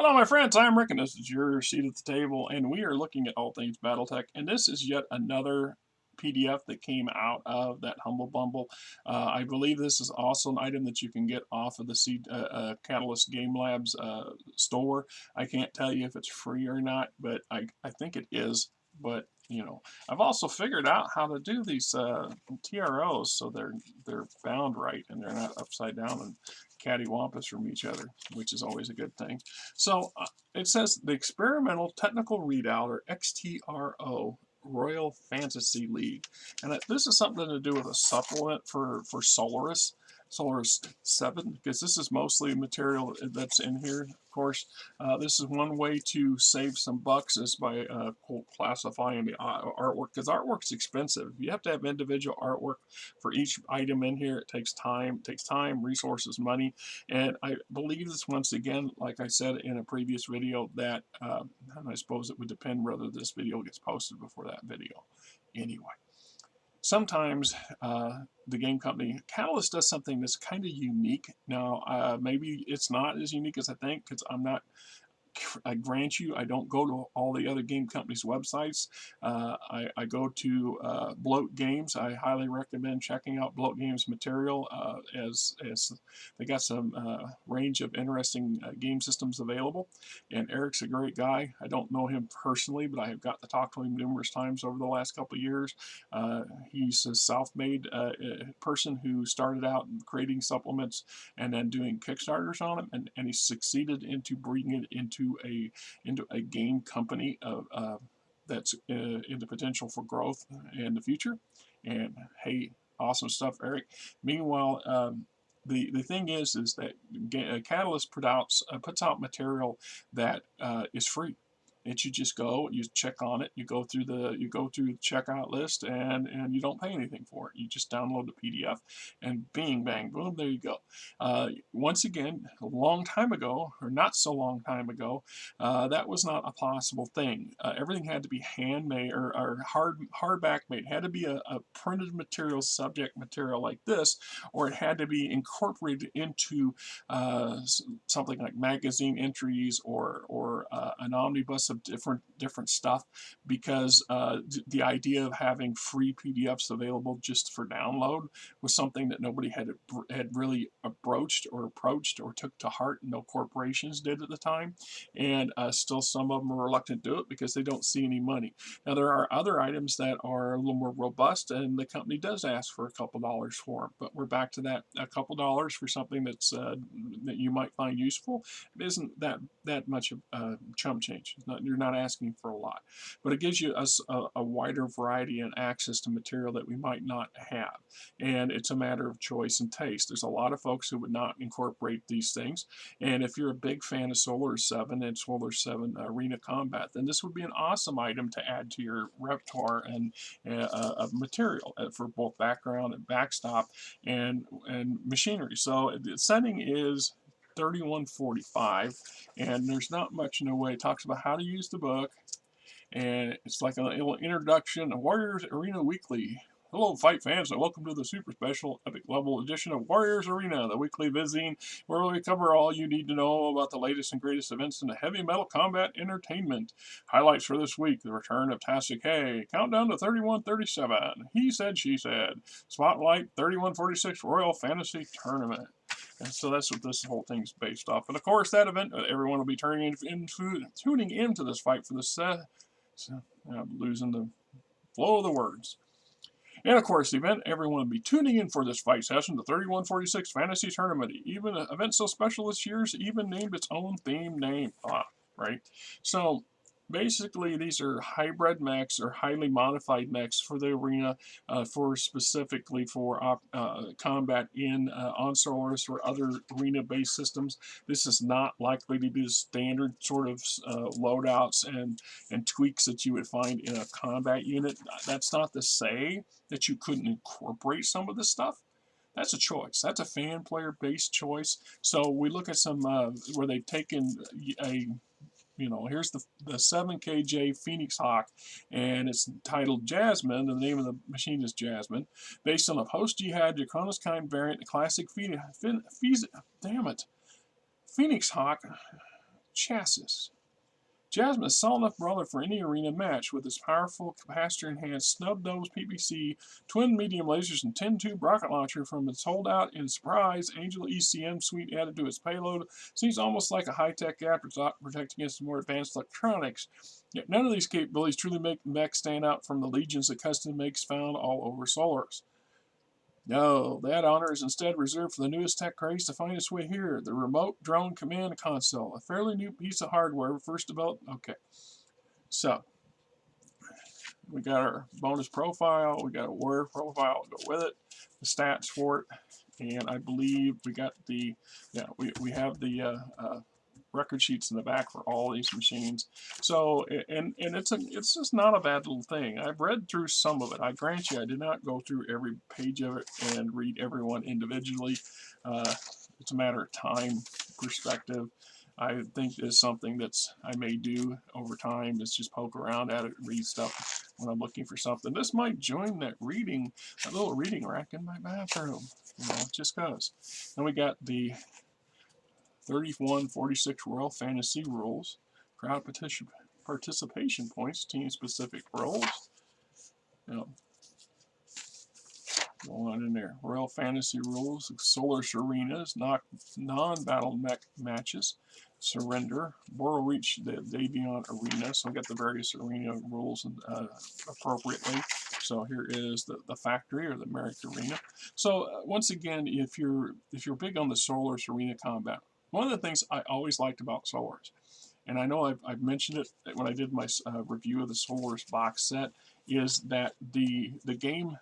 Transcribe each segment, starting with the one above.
Hello, my friends. I'm Rick, and this is your seat at the table, and we are looking at all things BattleTech. And this is yet another PDF that came out of that Humble Bumble. I believe this is also an item that you can get off of the Catalyst Game Labs store. I can't tell you if it's free or not, but I think it is. But you know, I've also figured out how to do these TROs so they're bound right and they're not upside down and cattywampus from each other, which is always a good thing. So it says the Experimental Technical Readout, or XTRO, Royal Fantasy League. And this is something to do with a supplement for Solaris VII, because this is mostly material that's in here. Of course, this is one way to save some bucks is by quote, classifying the artwork, because artwork's expensive. You have to have individual artwork for each item in here. It takes time, resources, money. And I believe this, once again, like I said in a previous video, that and I suppose it would depend whether this video gets posted before that video. Anyway, sometimes the game company Catalyst does something that's kind of unique. Now, maybe it's not as unique as I think, because I grant you, I don't go to all the other game companies' websites. I go to Bout Games. I highly recommend checking out Bout Games material, as they got some range of interesting game systems available. And Eric's a great guy. I don't know him personally, but I have got to talk to him numerous times over the last couple of years. He's a self-made person who started out creating supplements and then doing Kickstarters on them, and he succeeded into bringing it into a game company that's in the potential for growth in the future. And hey, awesome stuff, Eric. Meanwhile, the thing is that Catalyst puts out material that is free. And you just go, you check on it, you go through the checkout list, and you don't pay anything for it. You just download the PDF, and bing, bang, boom, there you go. Once again, a long time ago, or not so long time ago, that was not a possible thing. Everything had to be handmade or hardback made. It had to be a printed material, subject material like this, or it had to be incorporated into something like magazine entries or an omnibus of different stuff, because the idea of having free PDFs available just for download was something that nobody had really broached or approached or took to heart. No corporations did at the time, and still some of them are reluctant to do it because they don't see any money. Now, there are other items that are a little more robust, and the company does ask for a couple dollars for them, but we're back to that. A couple dollars for something that's that you might find useful isn't that much of chump change. You're not asking for a lot, but it gives you us a wider variety and access to material that we might not have, and it's a matter of choice and taste. There's a lot of folks who would not incorporate these things, and if you're a big fan of Solaris VII and Solaris VII Arena Combat, then this would be an awesome item to add to your repertoire and of material for both background and backstop and machinery. So the setting is 3145, and there's not much in the way. It talks about how to use the book, and it's like a little introduction of Warriors Arena Weekly. Hello, fight fans, and welcome to the super special epic level edition of Warriors Arena, the weekly magazine where we cover all you need to know about the latest and greatest events in the heavy metal combat entertainment. Highlights for this week: the return of Tastic Hay, countdown to 3137, He Said, She Said, Spotlight 3146 Royal Fantasy Tournament. And so that's what this whole thing's based off. And of course, that event, everyone will be tuning into this fight for the I'm losing the flow of the words. And of course, the event, everyone will be tuning in for this fight session, the 3146 Fantasy Tournament. Even an event so special this year's even named its own theme name. Right? So basically, these are hybrid mechs or highly modified mechs for the arena, specifically for combat on Solaris or other arena-based systems. This is not likely to be the standard sort of loadouts and tweaks that you would find in a combat unit. That's not to say that you couldn't incorporate some of this stuff. That's a choice. That's a fan player based choice. So we look at some where they've taken here's the 7KJ Phoenix Hawk, and it's titled Jasmine. The name of the machine is Jasmine, based on a post-jihad Draconis-kind variant, the classic Phoenix Hawk. chassis. Jasmine is a solid enough brawler for any arena match with its powerful capacitor-enhanced snub-nose PPC, twin medium lasers, and 10-tube rocket launcher from its holdout and surprise Angel ECM suite added to its payload. Seems almost like a high-tech gap to protect against more advanced electronics. Yet none of these capabilities truly make the mech stand out from the legions of custom makes found all over Solaris. No, that honor is instead reserved for the newest tech craze to find its way here, the Remote Drone Command Console, a fairly new piece of hardware first developed. Okay, so we got our bonus profile, we got a warrior profile to go with it, the stats for it, and I believe we got the, we have the record sheets in the back for all these machines. So, and it's just not a bad little thing. I've read through some of it. I grant you, I did not go through every page of it and read everyone individually. It's a matter of time perspective. I think it's something that's I may do over time is just poke around at it and read stuff when I'm looking for something. This might join that little reading rack in my bathroom, just cause. Then we got the 3146 Royal Fantasy rules, crowd participation points, team-specific roles. Go on in there. Royal Fantasy rules, Solaris arenas, non-battle mech matches, surrender, Boral Reach, the Davion arena. So we got the various arena rules appropriately. So here is the factory or the Merrick arena. So once again, if you're big on the Solaris arena combat, one of the things I always liked about Solaris, and I know I've mentioned it when I did my review of the Solaris box set, is that the game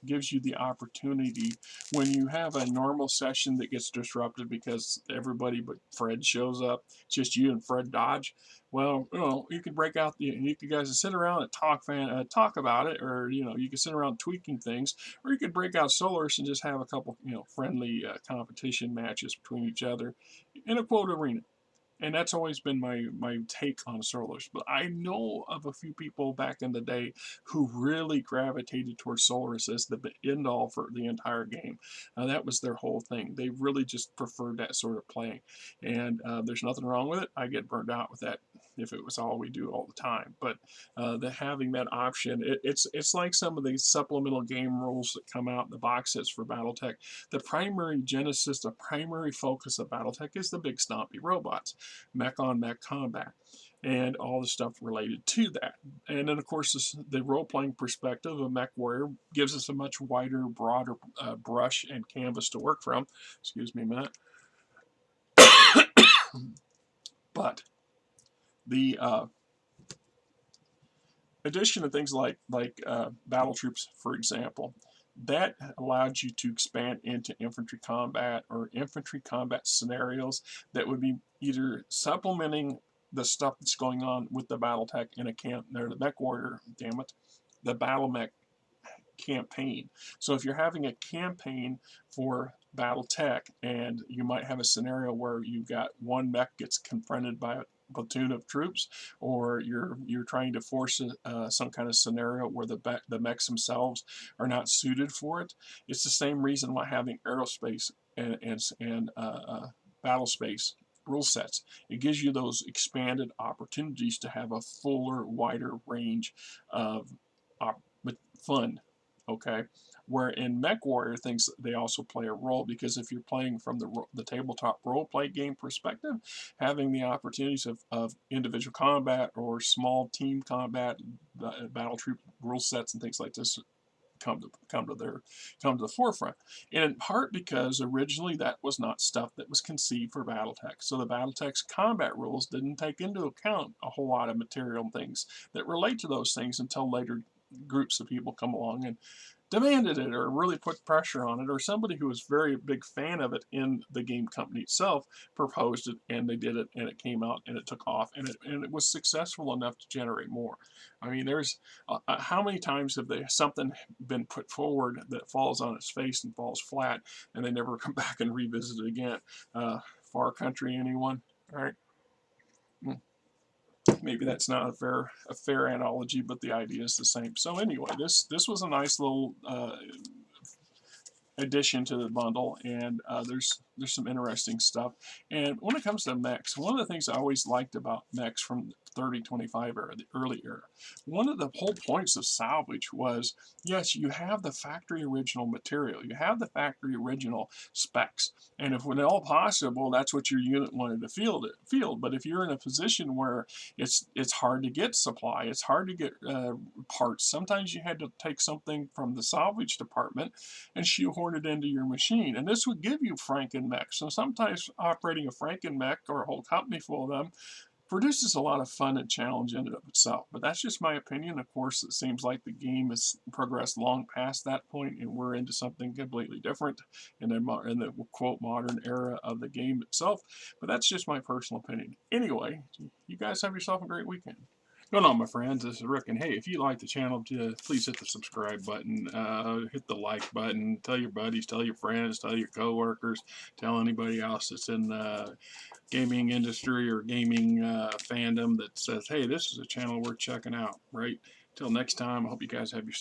gives you the opportunity when you have a normal session that gets disrupted because everybody but Fred shows up, just you and Fred Dodge. Well, you could break out you guys sit around and talk about it, or you could sit around tweaking things, or you could break out Solaris and just have a couple friendly competition matches between each other in a quote arena. And that's always been my take on Solaris. But I know of a few people back in the day who really gravitated towards Solaris as the end-all for the entire game. That was their whole thing. They really just preferred that sort of playing. And there's nothing wrong with it. I get burned out with that if it was all we do all the time. But having that option, it's like some of the supplemental game rules that come out in the box sets for BattleTech. The primary genesis, the primary focus of BattleTech is the big stompy robots. Mech on mech combat and all the stuff related to that. And then of course the role-playing perspective of Mech Warrior gives us a much wider, broader brush and canvas to work from. Excuse me a minute. But the addition of things like battle troops, for example, that allowed you to expand into infantry combat or infantry combat scenarios that would be either supplementing the stuff that's going on with the BattleTech in a camp, or the Mech Warrior, damn it, the Battle Mech campaign. So if you're having a campaign for BattleTech and you might have a scenario where you've got one mech gets confronted by a platoon of troops, or you're trying to force some kind of scenario where the mechs themselves are not suited for it. It's the same reason why having aerospace and battle space rule sets. It gives you those expanded opportunities to have a fuller, wider range of fun. Okay, where in Mech Warrior things they also play a role, because if you're playing from the tabletop role play game perspective, having the opportunities of individual combat or small team combat, battle troop rule sets and things like this come to the forefront, and in part because originally that was not stuff that was conceived for BattleTech. So the BattleTech's combat rules didn't take into account a whole lot of material things that relate to those things until later groups of people come along and demanded it, or really put pressure on it, or somebody who was very big fan of it in the game company itself proposed it, and they did it, and it came out, and it took off, and it was successful enough to generate more. I mean, there's how many times have something been put forward that falls on its face and falls flat, and they never come back and revisit it again? Far Country, anyone? All right. Maybe that's not a fair analogy, but the idea is the same. So anyway, this was a nice little addition to the bundle, and there's there's some interesting stuff. And when it comes to mechs, one of the things I always liked about mechs from the 3025 era, the early era, one of the whole points of salvage was, yes, you have the factory original material, you have the factory original specs, and if when all possible, that's what your unit wanted to field. But if you're in a position where it's hard to get supply, it's hard to get parts, sometimes you had to take something from the salvage department and shoehorn it into your machine, and this would give you Franken mechs. So sometimes operating a Franken mech or a whole company full of them produces a lot of fun and challenge in and of itself. But that's just my opinion. Of course, it seems like the game has progressed long past that point, and we're into something completely different in the quote modern era of the game itself. But that's just my personal opinion. Anyway, you guys have yourself a great weekend. Going on, my friends, this is Rick, and hey, if you like the channel, please hit the subscribe button, hit the like button, tell your buddies, tell your friends, tell your coworkers, tell anybody else that's in the gaming industry or gaming fandom that says, hey, this is a channel worth checking out, right? Till next time, I hope you guys have yourself